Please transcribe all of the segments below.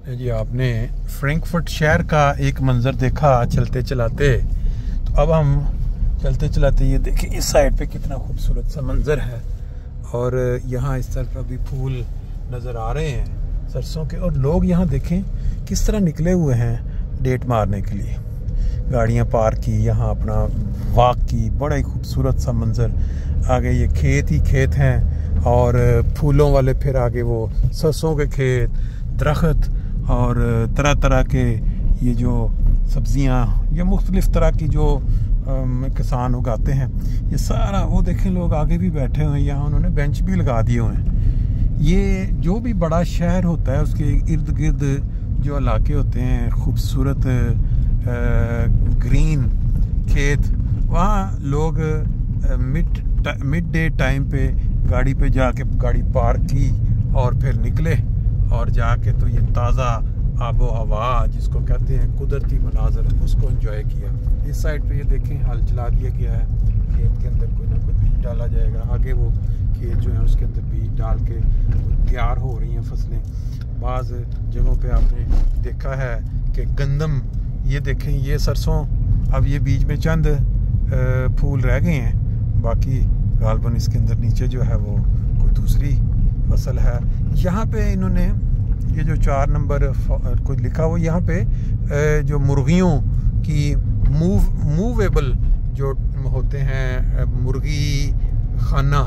जी आपने फ्रैंकफर्ट शहर का एक मंज़र देखा चलते चलाते। तो अब हम चलते चलाते ये देखें इस साइड पे कितना खूबसूरत सा मंज़र है। और यहाँ इस तरफ अभी फूल नज़र आ रहे हैं सरसों के। और लोग यहाँ देखें किस तरह निकले हुए हैं डेट मारने के लिए। गाड़ियाँ पार्क की, यहाँ अपना वॉक की। बड़ा ही खूबसूरत सा मंज़र। आगे ये खेत ही खेत हैं और फूलों वाले, फिर आगे वो सरसों के खेत, दरख्त और तरह तरह के ये जो सब्जियां या मुख्तलिफ़ तरह की जो किसान उगाते हैं, ये सारा वो देखें। लोग आगे भी बैठे हुए हैं, यहाँ उन्होंने बेंच भी लगा दिए हुए हैं। ये जो भी बड़ा शहर होता है उसके इर्द गिर्द जो इलाके होते हैं खूबसूरत ग्रीन खेत, वहाँ लोग मिड डे टाइम पे गाड़ी पे जाके गाड़ी पार्क की और फिर निकले और जाके तो ये ताज़ा आबो हवा जिसको कहते हैं कुदरती मनाजर, उसको एंजॉय किया। इस साइड पे ये देखें हल चला दिया गया है। खेत के अंदर कोई ना कोई बीज डाला जाएगा। आगे वो खेत जो है उसके अंदर बीज डाल के तैयार हो रही हैं फसलें। बाज़ जगहों पे आपने देखा है कि गंदम, ये देखें ये सरसों, अब ये बीज में चंद फूल रह गए हैं, बाकी गालबन इसके अंदर नीचे जो है वो कोई दूसरी फसल है। यहाँ पे इन्होंने ये जो 4 नंबर कुछ लिखा हुआ, यहाँ पे जो मुर्गियों की मूवेबल जो होते हैं, मुर्गी खाना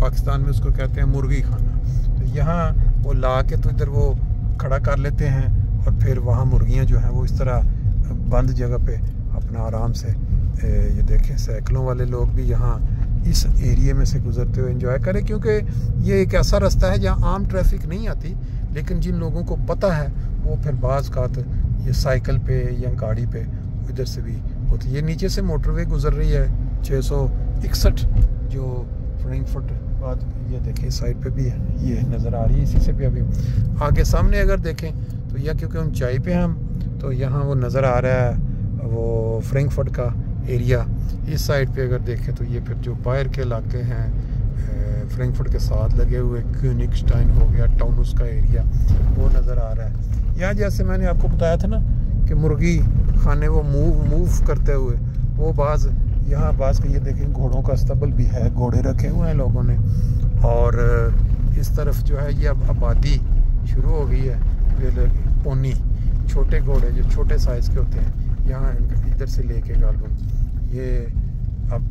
पाकिस्तान में उसको कहते हैं मुर्गी खाना। तो यहाँ वो ला के तो इधर वो खड़ा कर लेते हैं और फिर वहाँ मुर्गियाँ जो हैं वो इस तरह बंद जगह पे अपना आराम से, ये देखें सैकड़ों वाले लोग भी यहाँ इस एरिया में से गुजरते हुए एंजॉय करें। क्योंकि ये एक ऐसा रास्ता है जहाँ आम ट्रैफिक नहीं आती, लेकिन जिन लोगों को पता है वो फिर बाज़ कात ये साइकिल पे या गाड़ी पे इधर से भी होती है। ये नीचे से मोटरवे गुजर रही है 661 जो फ्रैंकफर्ट बाद, ये देखें साइड पे भी है, ये नज़र आ रही है। इसी से भी अभी आगे सामने अगर देखें तो यह क्योंकि ऊंचाई पे हम, तो यहाँ वो नज़र आ रहा है वो फ्रैंकफर्ट का एरिया। इस साइड पे अगर देखें तो ये फिर जो बाहर के इलाके हैं फ्रैंकफर्ट के साथ लगे हुए, क्यूनिगस्टाइन हो गया, टाउनस का एरिया वो नज़र आ रहा है। यहाँ जैसे मैंने आपको बताया था ना कि मुर्गी खाने वो मूव करते हुए, वो बाज़ यहाँ बाज़ के ये देखें घोड़ों का अस्तबल भी है, घोड़े रखे हुए हैं लोगों ने। और इस तरफ जो है ये अब आबादी शुरू हो गई है। पोनी छोटे घोड़े जो छोटे साइज़ के होते हैं, यहाँ इधर से लेके गालबन ये अब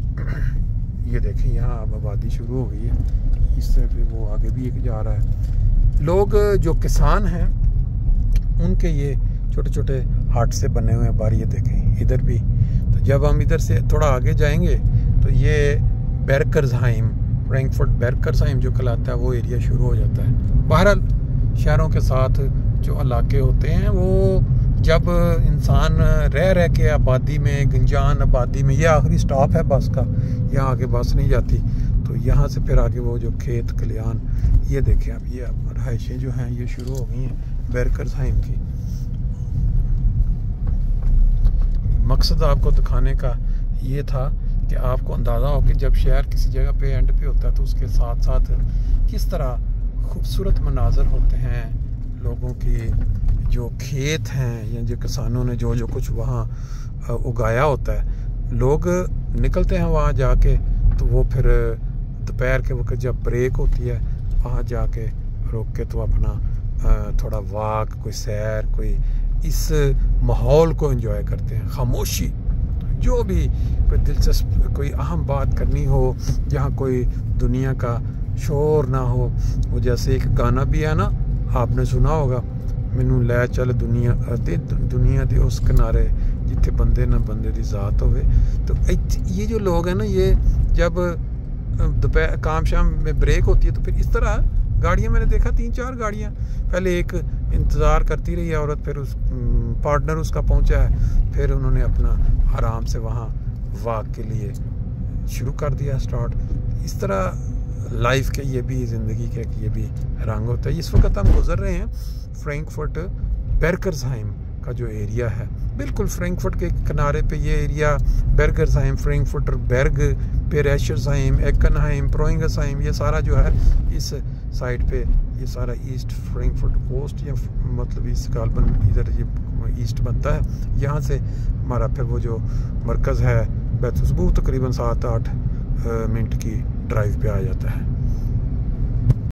ये देखें यहाँ अब आबादी शुरू हो गई है। इस तरफ भी वो आगे भी एक जा रहा है। लोग जो किसान हैं उनके ये छोटे छोटे हाट से बने हुए हैं बाहर, ये देखें इधर भी। तो जब हम इधर से थोड़ा आगे जाएंगे तो ये बेरकर्सहाइम, फ्रैंकफर्ट बेरकर्सहाइम जो कहलाता है वो एरिया शुरू हो जाता है। बहरहाल शहरों के साथ जो इलाके होते हैं वो जब इंसान रह के आबादी में, गंजान आबादी में, ये आखिरी स्टॉप है बस का, यहाँ आगे बस नहीं जाती। तो यहाँ से फिर आगे वो जो खेत खलियान, ये देखें अब ये रहायशें जो हैं ये शुरू हो गई हैं बेरकर्सहाइम की। मकसद आपको दिखाने का ये था कि आपको अंदाज़ा हो कि जब शहर किसी जगह पे एंड पे होता है तो उसके साथ साथ किस तरह खूबसूरत मनाजर होते हैं। लोगों की जो खेत हैं या जो किसानों ने जो कुछ वहाँ उगाया होता है, लोग निकलते हैं वहाँ जाके, तो वो फिर दोपहर के वक्त जब ब्रेक होती है वहाँ जाके रोक के तो अपना थोड़ा वॉक, कोई सैर, कोई इस माहौल को एंजॉय करते हैं। खामोशी, जो भी कोई दिलचस्प कोई अहम बात करनी हो, जहाँ कोई दुनिया का शोर ना हो। वो जैसे एक गाना भी है ना, आपने सुना होगा, मैनू लै चल दुनिया दे उस किनारे जिथे बंदे ना बंदे दी जात होवे। तो ये जो लोग हैं ना, ये जब दोपहर काम शाम में ब्रेक होती है तो फिर इस तरह गाड़ियाँ, मैंने देखा 3-4 गाड़ियाँ, पहले एक इंतज़ार करती रही औरत, फिर उस पार्टनर उसका पहुँचा है, फिर उन्होंने अपना आराम से वहाँ वॉक के लिए शुरू कर दिया स्टार्ट। इस तरह लाइफ के ये भी, ज़िंदगी के ये भी रंग होता है। इस वक्त हम गुजर रहे हैं फ्रैंकफर्ट बेरकर्सहाइम का जो एरिया है, बिल्कुल फ्रैंकफर्ट के किनारे पे ये एरिया बेरकर्सहाइम, फ्रैंकफर्टर बेर्ग, पेरेशर्सहाइम, एक्कनहाइम, प्रोइंगसहाइम, ये सारा जो है इस साइड पे ये सारा ईस्ट फ्रैंकफर्ट कोस्ट या मतलब ईस्ट गालबन इधर ये ईस्ट बनता है। यहाँ से हमारा फिर वो जो मरकज़ है बैतुल सुबूह तकरीबन 7-8 मिनट की ड्राइव पे आ जाता है।